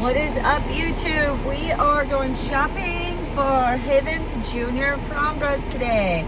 What is up, YouTube? We are going shopping for Haven's junior prom dress today.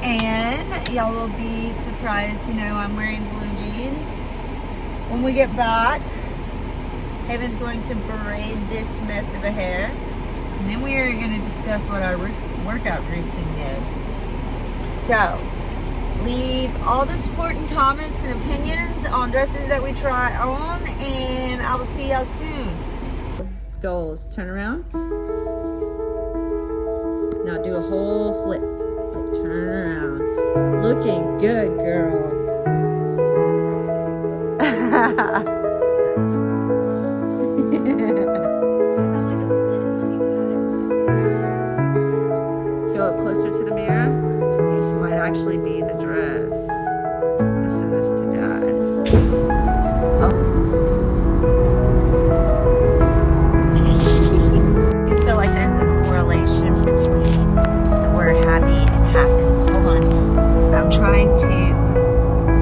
And y'all will be surprised to know I'm wearing blue jeans. When we get back, Haven's going to braid this mess of a hair. And then we are going to discuss what our workout routine is. So, leave all the support and comments and opinions on dresses that we try on, and I will see y'all soon. Goals. Turn around. Now do a whole flip. Like, turn around. Looking good, girl. Go up closer to the mirror. This might actually be the dress. I'll send this to Dad. Oh. I feel like there's a correlation between the word happy and happens. Hold on. I'm trying to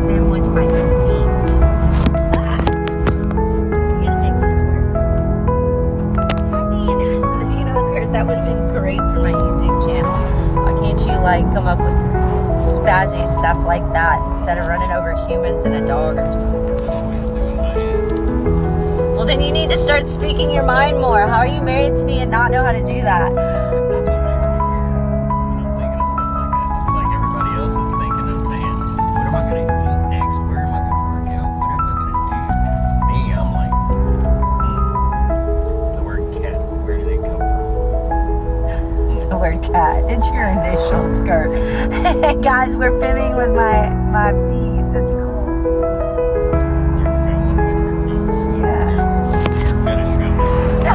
film with my feet. Ah. I'm gonna make this work. Happy and happens. You know, Kurt, that would have been great for my YouTube channel. Why can't you, like, come up with spazzy stuff like that instead of running over humans and a dog or something? Well, then you need to start speaking your mind more. How are you married to me and not know how to do that? That's what makes me weird. When I'm thinking of stuff like that. It's like everybody else is thinking of, man, what am I going to eat next? Where am I going to work out? What am I going to do? Me, I'm like, the word cat, where do they come from? The word cat. It's your initials, Kurt. Hey guys, we're filming with my feet. That's cool. You're filming with your feet? Yeah. You're finished filming. No.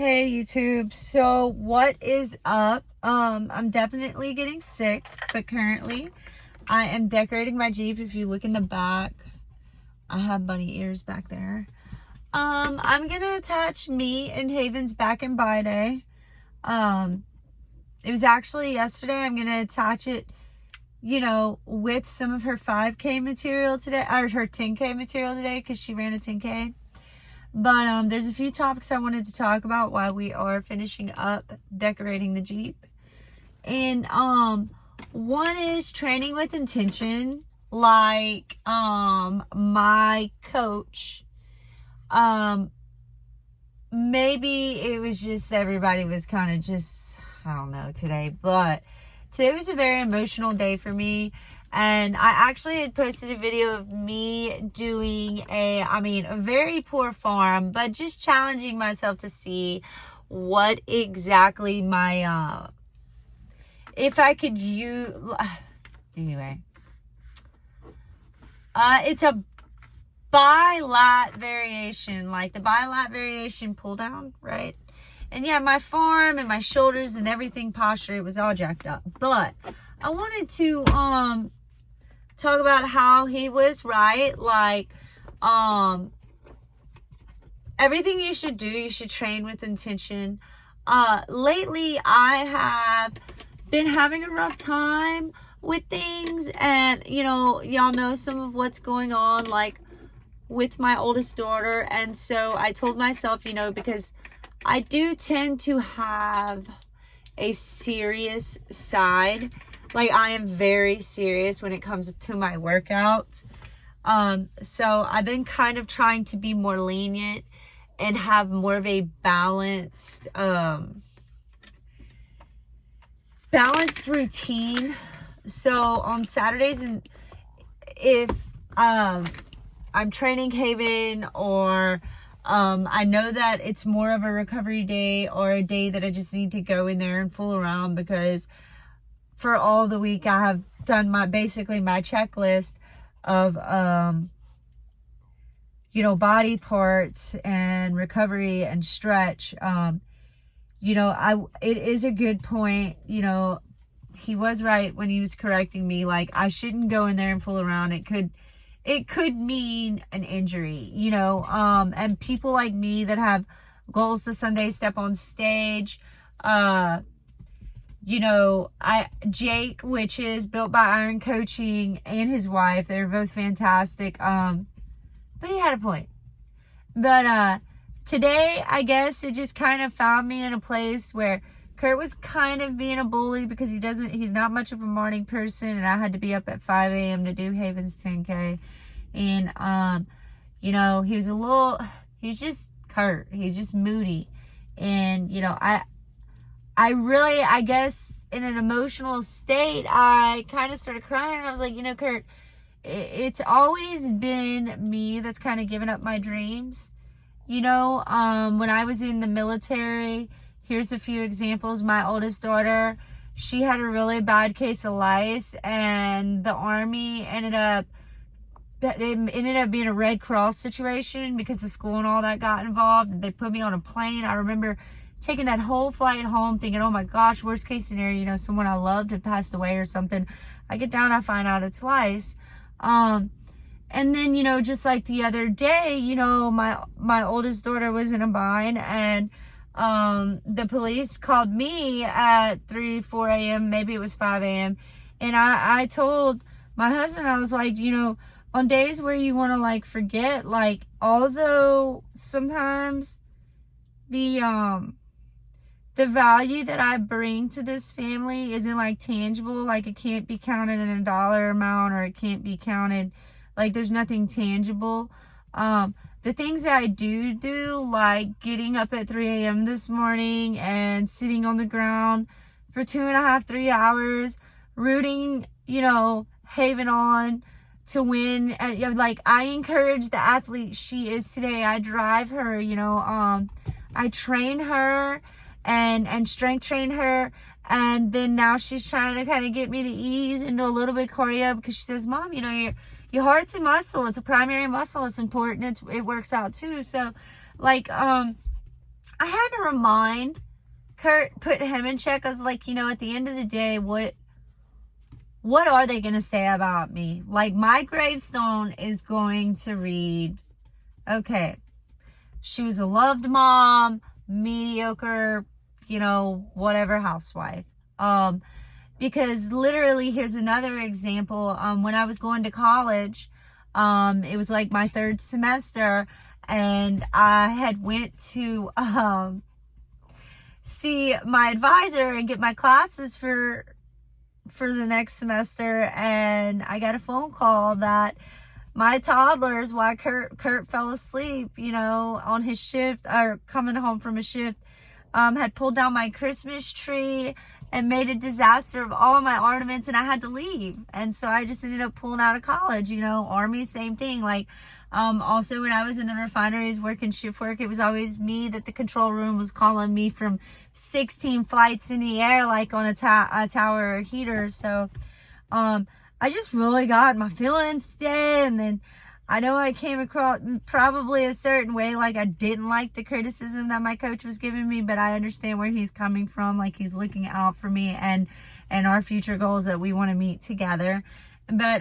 Hey YouTube, so what is up? I'm definitely getting sick, but currently I am decorating my Jeep. If you look in the back, I have bunny ears back there. I'm gonna attach me and Haven's back and by day. It was actually yesterday. I'm gonna attach it, with some of her 5K material today, or her 10K material today, because she ran a 10K. But there's a few topics I wanted to talk about while we are finishing up decorating the Jeep. And one is training with intention. Like my coach, maybe it was just everybody was kind of just, I don't know, today. But today was a very emotional day for me. And I actually had posted a video of me doing a very poor form, but just challenging myself to see what exactly my, if I could use, anyway. It's a bi-lat variation, like the bi-lat variation pull down, right? And yeah, my form and my shoulders and everything, posture, it was all jacked up. But I wanted to, talk about how he was right. Like, everything you should do, you should train with intention. Lately I have been having a rough time with things, and y'all know some of what's going on, like with my oldest daughter. And so I told myself, because I do tend to have a serious side. Like, I am very serious when it comes to my workout. So I've been kind of trying to be more lenient and have more of a balanced routine. So on Saturdays, and if I'm training Haven, or I know that it's more of a recovery day, or a day that I just need to go in there and fool around, because for all the week I have done basically my checklist of body parts and recovery and stretch. It is a good point. He was right when he was correcting me. Like, I shouldn't go in there and fool around. It could mean an injury, and people like me that have goals to someday step on stage, Jake, which is built by Iron Coaching, and his wife, they're both fantastic. But he had a point. But today, I guess it just kind of found me in a place where Kurt was kind of being a bully, because he's not much of a morning person, and I had to be up at 5 a.m. to do Haven's 10K. And he's just Kurt. He's just moody. And I guess in an emotional state, I kind of started crying, and I was like, Kurt, it's always been me that's kind of given up my dreams. When I was in the military, here's a few examples. My oldest daughter, she had a really bad case of lice, and the Army ended up being a Red Cross situation, because the school and all that got involved. They put me on a plane. I remember taking that whole flight home thinking, oh my gosh, worst case scenario, someone I loved had passed away or something. I get down, I find out it's lice. And then, just like the other day, my oldest daughter was in a bind, and the police called me at 4 a.m., maybe it was 5 a.m. And I told my husband, I was like, on days where you want to like forget, like, although sometimes the value that I bring to this family isn't like tangible, like it can't be counted in a dollar amount, or it can't be counted, like there's nothing tangible. The things that I do, like getting up at 3 a.m. this morning and sitting on the ground for 2.5, 3 hours, rooting, Haven on to win. Like, I encourage the athlete she is today. I drive her, I train her and strength train her. And then now she's trying to kind of get me to ease into a little bit choreo, because she says, Mom, your heart's a muscle. It's a primary muscle. It's important. It works out too. So like, I had to remind Kurt, put him in check. I was like, you know, at the end of the day, what are they going to say about me? Like, my gravestone is going to read, okay, she was a loved mom, mediocre, you know, whatever housewife. Because literally, here's another example. When I was going to college, it was like my third semester, and I had went to see my advisor and get my classes for the next semester, and I got a phone call that my toddlers, while Kurt fell asleep, you know, on his shift or coming home from a shift, had pulled down my Christmas tree and made a disaster of all of my ornaments, and I had to leave. And so I just ended up pulling out of college. You know, Army, same thing. Like, also when I was in the refineries working shift work, it was always me that the control room was calling me from 16 flights in the air, like on a tower or heater. So I just really got my feelings today. And then I know I came across probably a certain way, like I didn't like the criticism that my coach was giving me, but I understand where he's coming from. Like, he's looking out for me and our future goals that we want to meet together. But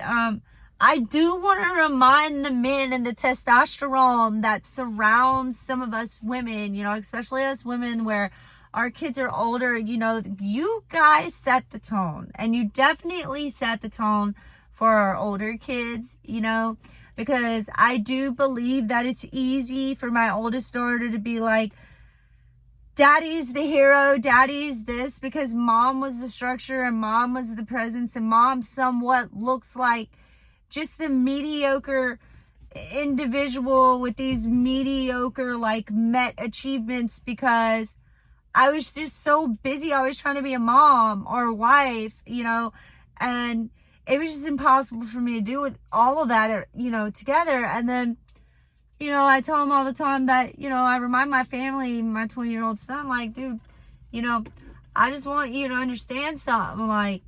I do want to remind the men and the testosterone that surrounds some of us women, you know, especially us women where our kids are older. You know, you guys set the tone, and you definitely set the tone for our older kids, you know, because I do believe that it's easy for my oldest daughter to be like, daddy's the hero, daddy's this, because mom was the structure and mom was the presence, and mom somewhat looks like just the mediocre individual with these mediocre, like, met achievements, because I was just so busy always trying to be a mom or a wife, you know, and it was just impossible for me to do with all of that, you know, together. And then, you know, I tell him all the time that, you know, I remind my family, my 20-year-old son, like, dude, you know, I just want you to understand something. Like,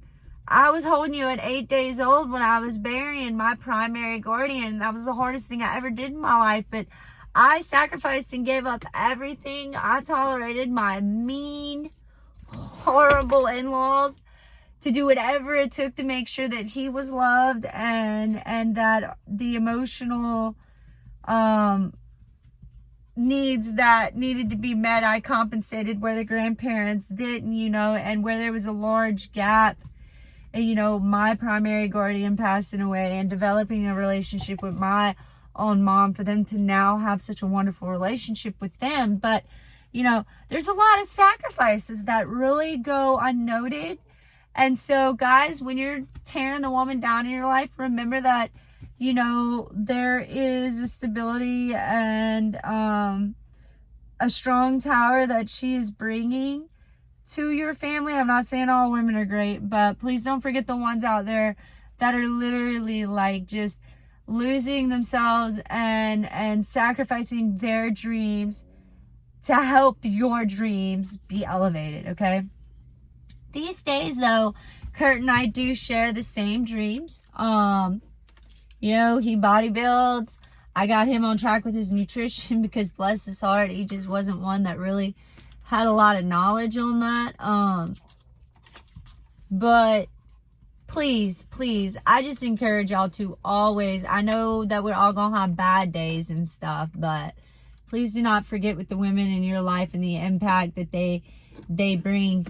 I was holding you at 8 days old when I was burying my primary guardian. That was the hardest thing I ever did in my life. But I sacrificed and gave up everything. I tolerated my mean, horrible in-laws to do whatever it took to make sure that he was loved, and that the emotional needs that needed to be met, I compensated where the grandparents didn't, you know, and where there was a large gap. And, you know, my primary guardian passing away, and developing a relationship with my own mom, for them to now have such a wonderful relationship with them. But, you know, there's a lot of sacrifices that really go unnoted. And so, guys, when you're tearing the woman down in your life, remember that, you know, there is a stability and a strong tower that she is bringing to your family. I'm not saying all women are great, but please don't forget the ones out there that are literally, like, just losing themselves and sacrificing their dreams to help your dreams be elevated, okay? These days, though, Kurt and I do share the same dreams. You know, he bodybuilds. I got him on track with his nutrition because, bless his heart, he just wasn't one that really had a lot of knowledge on that. But please, I just encourage y'all to always, I know that we're all gonna have bad days and stuff, but please do not forget with the women in your life and the impact that they bring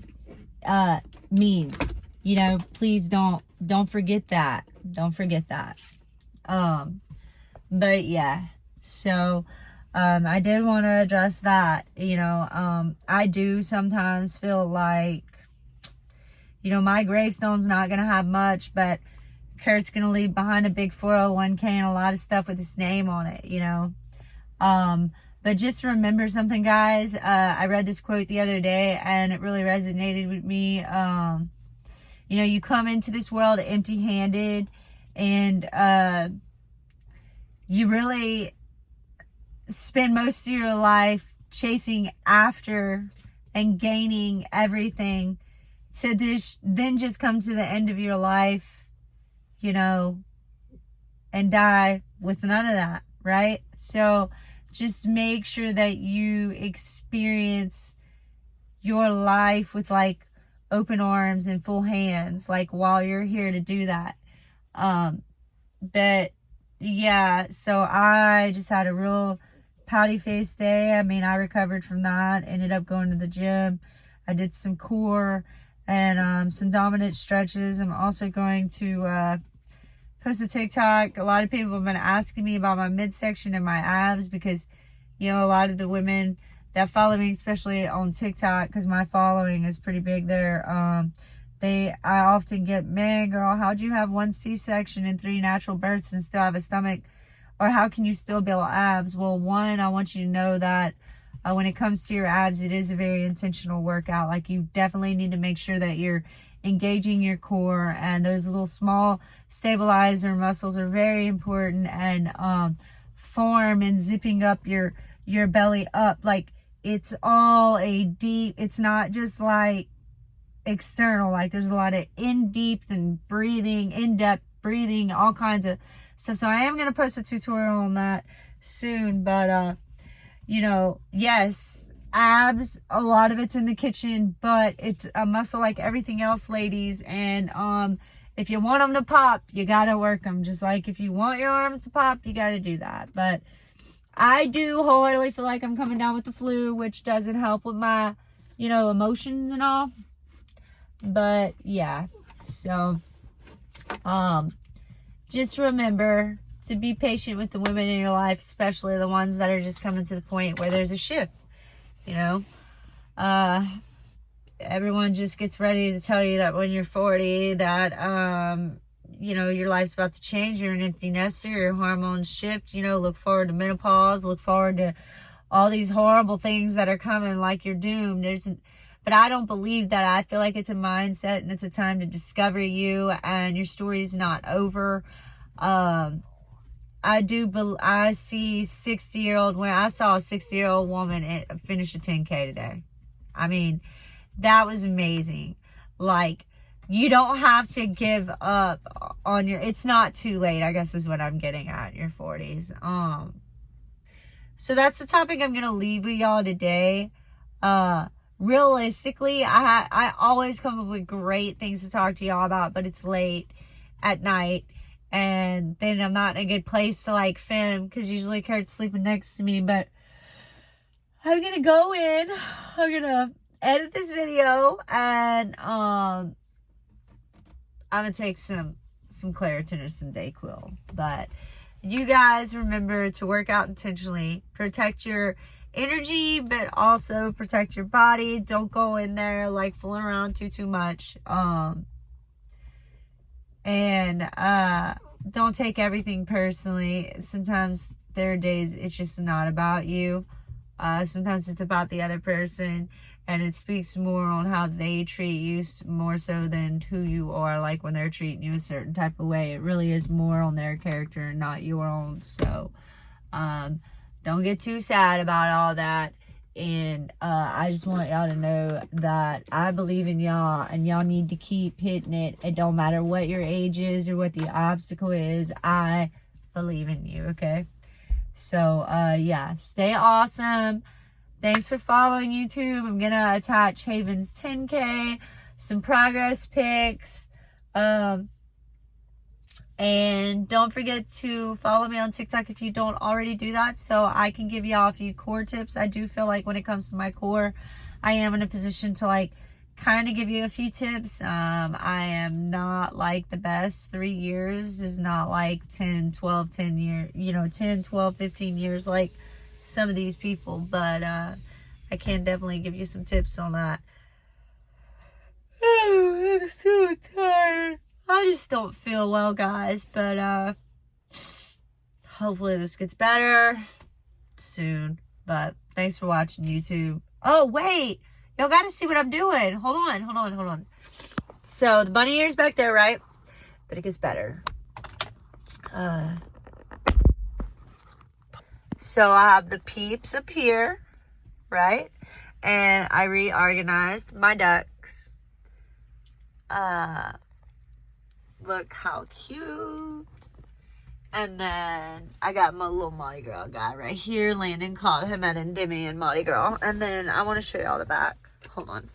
means, you know. Please don't forget that. Don't forget that. But yeah, so I did want to address that. You know, I do sometimes feel like, you know, my gravestone's not gonna have much, but Kurt's gonna leave behind a big 401k and a lot of stuff with his name on it, you know. But just remember something, guys. I read this quote the other day, and it really resonated with me. You know, you come into this world empty-handed, and you really spend most of your life chasing after and gaining everything, to then just come to the end of your life, you know, and die with none of that, right? So just make sure that you experience your life with like open arms and full hands, like while you're here to do that. But yeah, so I just had a real pouty face day. I mean, I recovered from that, ended up going to the gym. I did some core and some dominant stretches. I'm also going to post a TikTok. A lot of people have been asking me about my midsection and my abs because, you know, a lot of the women that follow me, especially on TikTok, because my following is pretty big there, I often get, man, girl, how'd you have 1 C-section and 3 natural births and still have a stomach? Or how can you still build abs? Well, one, I want you to know that when it comes to your abs, it is a very intentional workout. Like, you definitely need to make sure that you're engaging your core, and those little small stabilizer muscles are very important, and form and zipping up your belly up. Like, it's all a deep, it's not just like external, like there's a lot of in-depth and breathing, in-depth breathing, all kinds of stuff. So I am going to post a tutorial on that soon, but you know, yes, abs, a lot of it's in the kitchen, but it's a muscle like everything else, ladies. And if you want them to pop, you got to work them. Just like if you want your arms to pop, you got to do that. But I do wholeheartedly feel like I'm coming down with the flu, which doesn't help with my, you know, emotions and all. But yeah, so just remember to be patient with the women in your life, especially the ones that are just coming to the point where there's a shift. You know, everyone just gets ready to tell you that when you're 40 that you know, your life's about to change, you're an empty nester, your hormones shift, you know, look forward to menopause, look forward to all these horrible things that are coming, like you're doomed. But I don't believe that. I feel like it's a mindset, and it's a time to discover you, and your story's not over. I see 60-year-old, when I saw a 60-year-old woman finish a 10K today. I mean, that was amazing. Like, you don't have to give up on it's not too late, I guess is what I'm getting at, in your 40s. So that's the topic I'm going to leave with y'all today. Realistically, I always come up with great things to talk to y'all about, but it's late at night, and then I'm not in a good place to like film, because usually Kurt's sleeping next to me. But I'm gonna go in, I'm gonna edit this video, and I'm gonna take some Claritin or some Dayquil. But you guys remember to work out intentionally, protect your energy, but also protect your body. Don't go in there like fooling around too much. And don't take everything personally. Sometimes there are days it's just not about you. Sometimes it's about the other person, and it speaks more on how they treat you more so than who you are. Like when they're treating you a certain type of way, it really is more on their character and not your own. So don't get too sad about all that. And I just want y'all to know that I believe in y'all, and y'all need to keep hitting it. It don't matter what your age is or what the obstacle is. I believe in you, okay? So yeah, stay awesome. Thanks for following YouTube. I'm gonna attach Haven's 10K, some progress pics, and don't forget to follow me on TikTok if you don't already do that, so I can give y'all a few core tips. I do feel like when it comes to my core, I am in a position to like kind of give you a few tips. I am not like the best. 3 years is not like 10, 12, 10 years, you know, 10, 12, 15 years like some of these people. But I can definitely give you some tips on that. Oh, I'm so tired. I just don't feel well, guys, but hopefully this gets better soon. But thanks for watching, YouTube. Oh, wait. Y'all got to see what I'm doing. Hold on. So the bunny ear's back there, right? But it gets better. So I have the peeps up here, right? And I reorganized my ducks. Look how cute. And then I got my little Mardi Gras guy right here. Landon caught him at Endymion Mardi Gras. And then I want to show you all the back. Hold on.